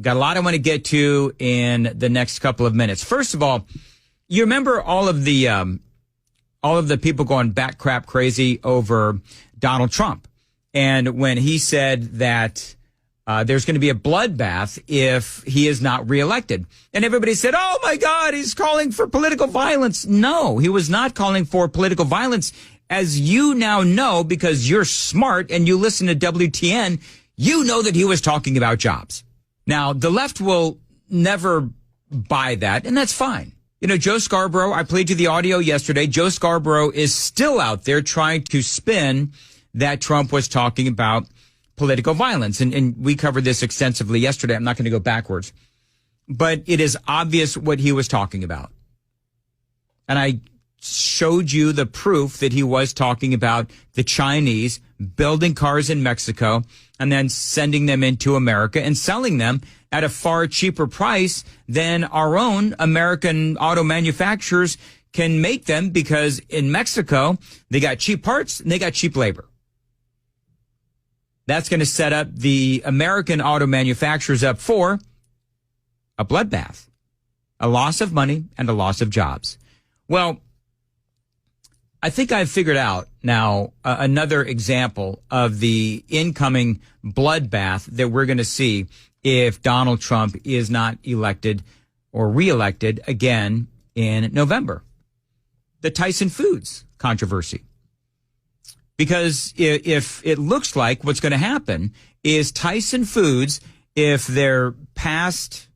Got a lot I want to get to in the next couple of minutes. First of all, you remember all of the people going bat crap crazy over Donald Trump. And when he said that there's going to be a bloodbath if he is not reelected. And everybody said, oh, my God, he's calling for political violence. No, he was not calling for political violence. As you now know, because you're smart and you listen to WTN, you know that he was talking about jobs. Now, the left will never buy that, and that's fine. You know, Joe Scarborough, I played you the audio yesterday. Joe Scarborough is still out there trying to spin that Trump was talking about political violence. And we covered this extensively yesterday. I'm not going to go backwards. But it is obvious what he was talking about. And I showed you the proof that he was talking about the Chinese building cars in Mexico and then sending them into America and selling them at a far cheaper price than our own American auto manufacturers can make them, because in Mexico, they got cheap parts and they got cheap labor. That's going to set up the American auto manufacturers up for a bloodbath, a loss of money and a loss of jobs. Well, I think I've figured out now another example of the incoming bloodbath that we're going to see if Donald Trump is not elected or reelected again in November. The Tyson Foods controversy. Because if it looks like what's going to happen is Tyson Foods, if their past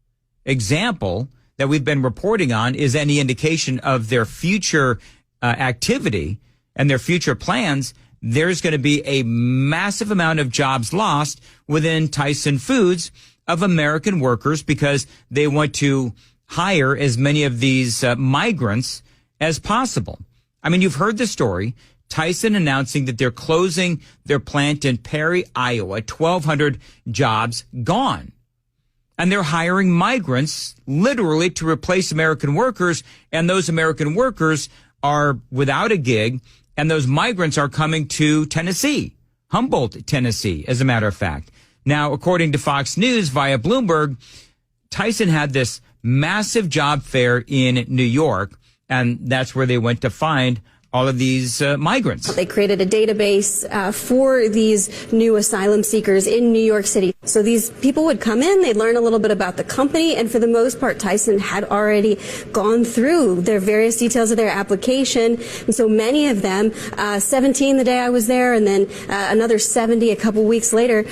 example that we've been reporting on is any indication of their future activity and their future plans, there's going to be a massive amount of jobs lost within Tyson Foods of American workers, because they want to hire as many of these migrants as possible. I mean, you've heard the story. Tyson announcing that they're closing their plant in Perry, Iowa, 1,200 jobs gone. And they're hiring migrants literally to replace American workers. And those American workers are without a gig. And those migrants are coming to Tennessee, Humboldt, Tennessee, as a matter of fact. Now, according to Fox News via Bloomberg, Tyson had this massive job fair in New York. And that's where they went to find all of these migrants. They created a database for these new asylum seekers in New York City. So these people would come in, they'd learn a little bit about the company, and for the most part, Tyson had already gone through their various details of their application. And so many of them, 17 the day I was there, and then another 70 a couple weeks later,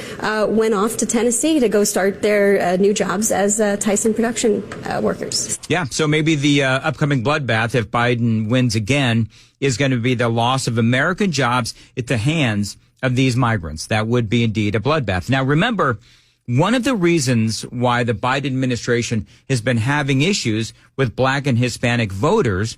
went off to Tennessee to go start their new jobs as Tyson production workers. Yeah, so maybe the upcoming bloodbath, if Biden wins again, is going to be the loss of American jobs at the hands of these migrants. That would be indeed a bloodbath. Now, remember, one of the reasons why the Biden administration has been having issues with black and Hispanic voters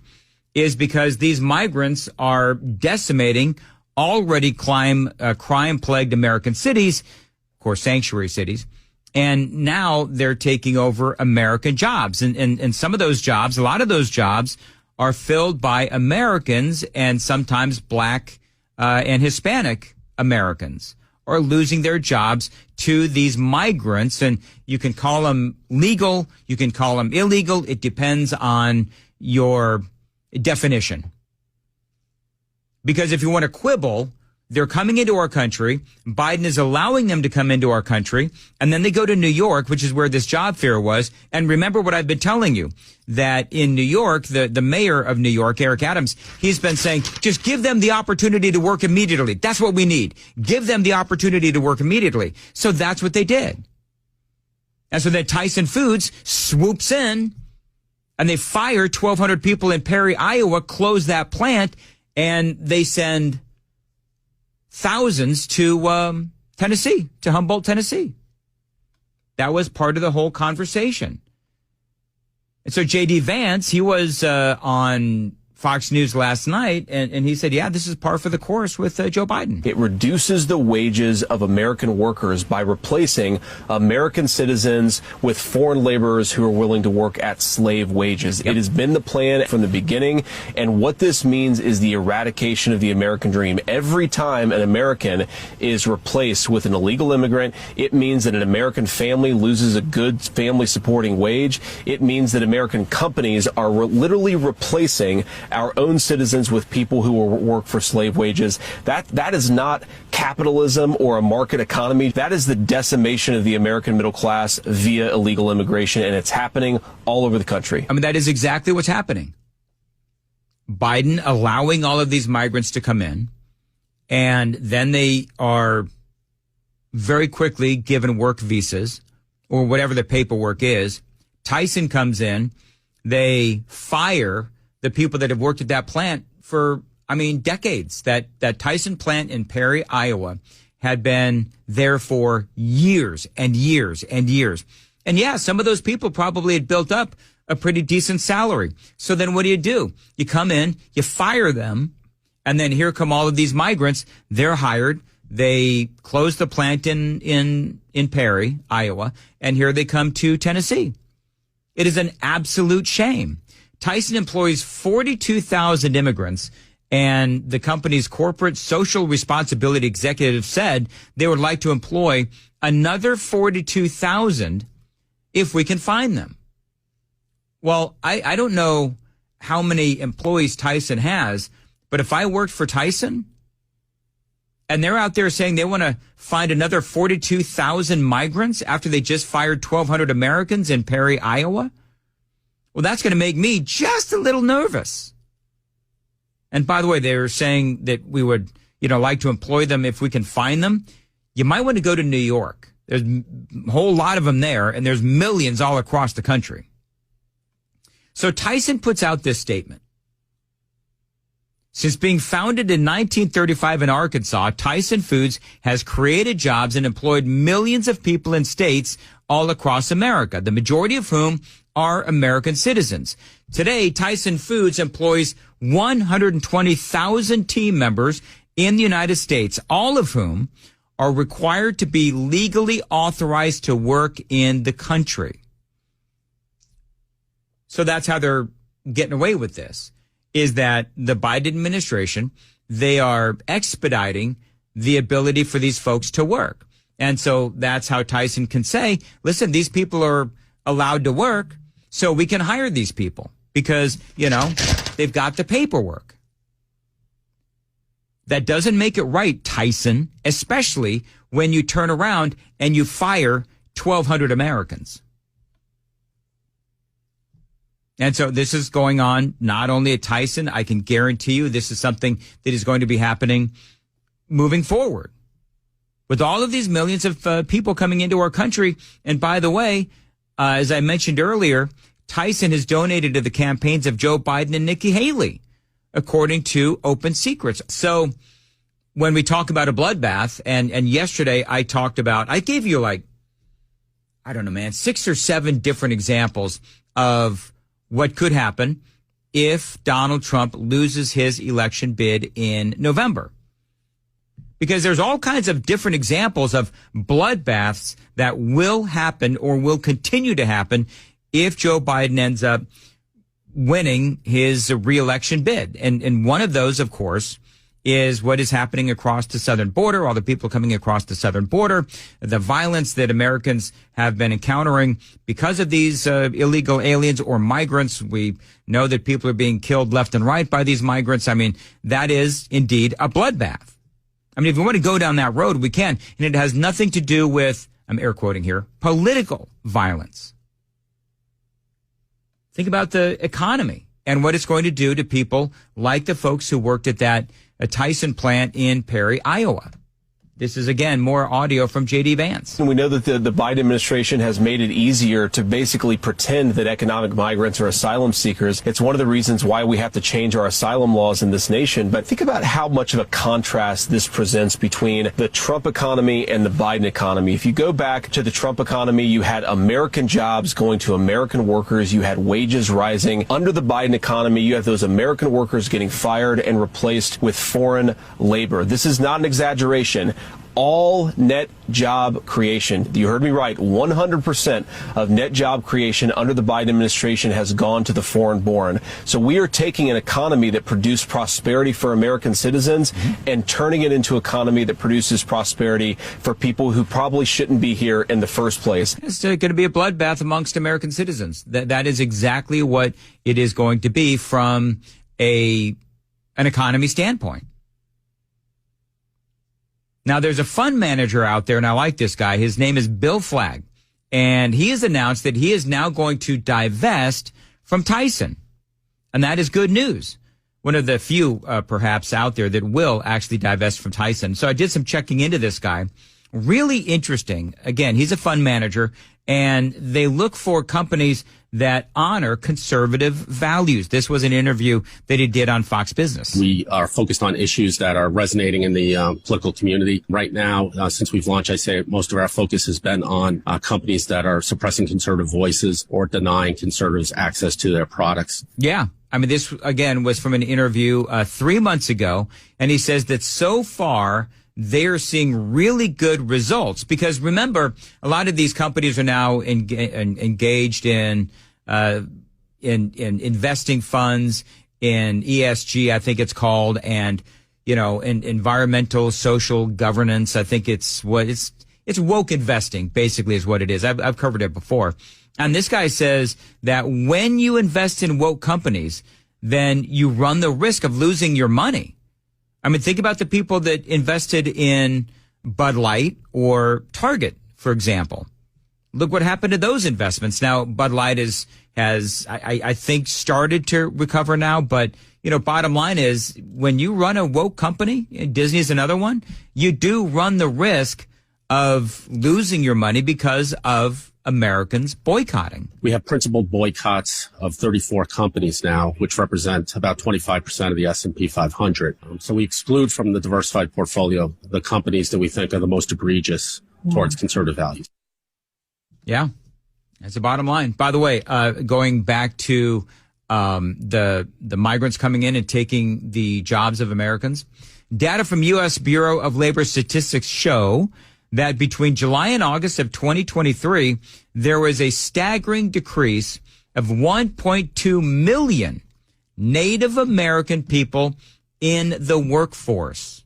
is because these migrants are decimating already crime-plagued American cities, of course, sanctuary cities, and now they're taking over American jobs. And some of those jobs, a lot of those jobs, are filled by Americans, and sometimes black and Hispanic Americans are losing their jobs to these migrants. And you can call them legal, you can call them illegal. It depends on your definition. Because if you want to quibble, they're coming into our country. Biden is allowing them to come into our country. And then they go to New York, which is where this job fair was. And remember what I've been telling you, that in New York, the mayor of New York, Eric Adams, he's been saying, just give them the opportunity to work immediately. That's what we need. Give them the opportunity to work immediately. So that's what they did. And so then Tyson Foods swoops in and they fire 1,200 people in Perry, Iowa, close that plant, and they send thousands to Tennessee, to Humboldt, Tennessee. That was part of the whole conversation. And so J.D. Vance, he was on Fox News last night, and he said, yeah, this is par for the course with Joe Biden. It reduces the wages of American workers by replacing American citizens with foreign laborers who are willing to work at slave wages. Yep. It has been the plan from the beginning, and what this means is the eradication of the American dream. Every time an American is replaced with an illegal immigrant, it means that an American family loses a good family supporting wage. It means that American companies are literally replacing our own citizens with people who will work for slave wages. That is not capitalism or a market economy. That is the decimation of the American middle class via illegal immigration, and it's happening all over the country. I mean, that is exactly what's happening. Biden allowing all of these migrants to come in, and then they are very quickly given work visas or whatever the paperwork is. Tyson comes in, they fire the people that have worked at that plant for, decades. That Tyson plant in Perry, Iowa had been there for years and years and years. And yeah, some of those people probably had built up a pretty decent salary. So then what do? You come in, you fire them, and then here come all of these migrants. They're hired. They close the plant in Perry, Iowa, and here they come to Tennessee. It is an absolute shame. Tyson employs 42,000 immigrants, and the company's corporate social responsibility executive said they would like to employ another 42,000 if we can find them. Well, I don't know how many employees Tyson has, but if I worked for Tyson and they're out there saying they want to find another 42,000 migrants after they just fired 1,200 Americans in Perry, Iowa, well, that's going to make me just a little nervous. And by the way, they were saying that we would, like to employ them if we can find them. You might want to go to New York. There's a whole lot of them there, and there's millions all across the country. So Tyson puts out this statement. Since being founded in 1935 in Arkansas, Tyson Foods has created jobs and employed millions of people in states all across America, the majority of whom are American citizens. Today, Tyson Foods employs 120,000 team members in the United States, all of whom are required to be legally authorized to work in the country. So that's how they're getting away with this, is that the Biden administration, they are expediting the ability for these folks to work. And so that's how Tyson can say, listen, these people are allowed to work, so we can hire these people because, they've got the paperwork. That doesn't make it right, Tyson, especially when you turn around and you fire 1,200 Americans. And so this is going on not only at Tyson. I can guarantee you this is something that is going to be happening moving forward. With all of these millions of people coming into our country. And by the way, as I mentioned earlier, Tyson has donated to the campaigns of Joe Biden and Nikki Haley, according to Open Secrets. So when we talk about a bloodbath, and yesterday I gave you 6 or 7 different examples of what could happen if Donald Trump loses his election bid in November. Because there's all kinds of different examples of bloodbaths that will happen or will continue to happen if Joe Biden ends up winning his reelection bid. And one of those, of course, is what is happening across the southern border, all the people coming across the southern border, the violence that Americans have been encountering because of these illegal aliens or migrants. We know that people are being killed left and right by these migrants. That is indeed a bloodbath. If you want to go down that road, we can. And it has nothing to do with, I'm air quoting here, political violence. Think about the economy and what it's going to do to people like the folks who worked at that Tyson plant in Perry, Iowa. This is, again, more audio from J.D. Vance. And we know that the Biden administration has made it easier to basically pretend that economic migrants are asylum seekers. It's one of the reasons why we have to change our asylum laws in this nation. But think about how much of a contrast this presents between the Trump economy and the Biden economy. If you go back to the Trump economy, you had American jobs going to American workers. You had wages rising. Under the Biden economy, you have those American workers getting fired and replaced with foreign labor. This is not an exaggeration. All net job creation, you heard me right, 100% of net job creation under the Biden administration has gone to the foreign-born. So we are taking an economy that produced prosperity for American citizens and turning it into an economy that produces prosperity for people who probably shouldn't be here in the first place. It's going to be a bloodbath amongst American citizens. That is exactly what it is going to be from an economy standpoint. Now, there's a fund manager out there, and I like this guy. His name is Bill Flagg, and he has announced that he is now going to divest from Tyson, and that is good news. One of the few, perhaps, out there that will actually divest from Tyson. So I did some checking into this guy. Really interesting. Again, he's a fund manager, and they look for companies that honor conservative values. This was an interview that he did on Fox Business. We are focused on issues that are resonating in the political community. Right now, since we've launched, I say most of our focus has been on companies that are suppressing conservative voices or denying conservatives access to their products. Yeah. I mean, this, again, was from an interview 3 months ago, and he says that so far they're seeing really good results because, remember, a lot of these companies are now engaged in investing funds in ESG, I think it's called, and, in environmental, social governance. I think it's woke investing, basically, is what it is. I've covered it before. And this guy says that when you invest in woke companies, then you run the risk of losing your money. I mean, think about the people that invested in Bud Light or Target, for example. Look what happened to those investments. Now, Bud Light has, I think, started to recover now. But, bottom line is when you run a woke company, Disney is another one, you do run the risk of losing your money because of Americans boycotting. We have principal boycotts of 34 companies now, which represent about 25% of the S&P 500. So we exclude from the diversified portfolio the companies that we think are the most egregious towards conservative values. Yeah, that's the bottom line. By the way, going back to the migrants coming in and taking the jobs of Americans, data from U.S. Bureau of Labor Statistics show that between July and August of 2023, there was a staggering decrease of 1.2 million Native American people in the workforce.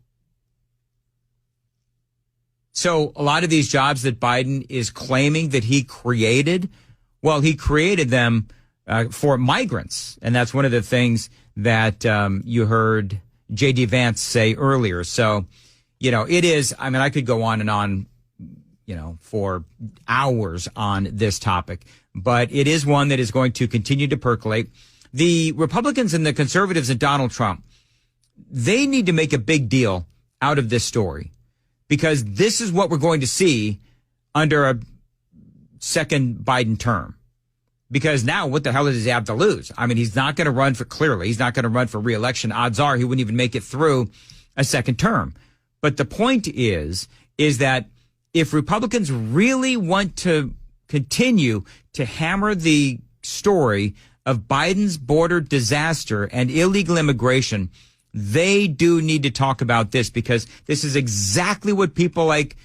So a lot of these jobs that Biden is claiming that he created, well, he created them for migrants. And that's one of the things that you heard J.D. Vance say earlier. So, it is, I mean, I could go on and on, for hours on this topic, but it is one that is going to continue to percolate. The Republicans and the conservatives and Donald Trump, they need to make a big deal out of this story because this is what we're going to see under a second Biden term. Because now what the hell does he have to lose? I mean, he's not going to run he's not going to run for re-election. Odds are he wouldn't even make it through a second term. But the point is that if Republicans really want to continue to hammer the story of Biden's border disaster and illegal immigration, they do need to talk about this because this is exactly what people like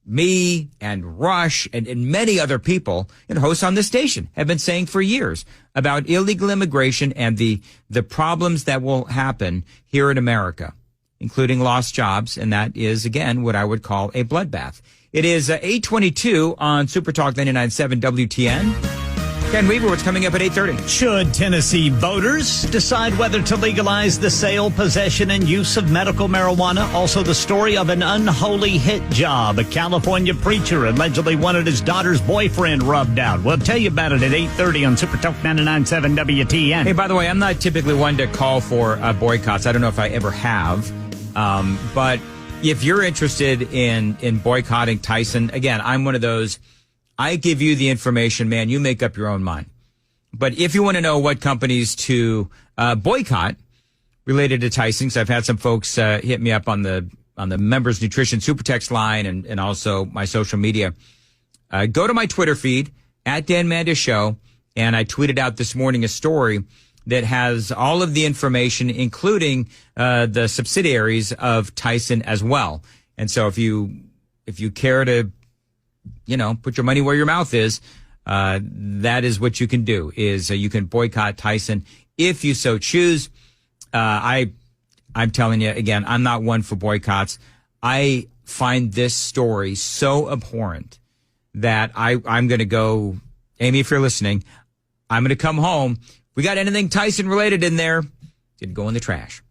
me and Rush and many other people and hosts on this station have been saying for years about illegal immigration and the problems that will happen here in America, including lost jobs. And that is, again, what I would call a bloodbath. It is 8:22 on Super Talk 99.7 WTN. Ken Weaver, what's coming up at 8:30? Should Tennessee voters decide whether to legalize the sale, possession, and use of medical marijuana? Also, the story of an unholy hit job. A California preacher allegedly wanted his daughter's boyfriend rubbed out. We'll tell you about it at 8:30 on Super Talk 99.7 WTN. Hey, by the way, I'm not typically one to call for boycotts. I don't know if I ever have. But if you're interested in boycotting Tyson, again, I'm one of those. I give you the information, man. You make up your own mind. But if you want to know what companies to boycott related to Tyson, I've had some folks hit me up on the Members Nutrition Super Text line and also my social media. Go to my Twitter feed at Dan Mandis Show, and I tweeted out this morning a story that has all of the information, including the subsidiaries of Tyson as well. And so if you care to, put your money where your mouth is, that is what you can do, is you can boycott Tyson if you so choose. I'm telling you, again, I'm not one for boycotts. I find this story so abhorrent that I'm going to go, Amy, if you're listening, I'm going to come home. We got anything Tyson related in there, it's going to go in the trash.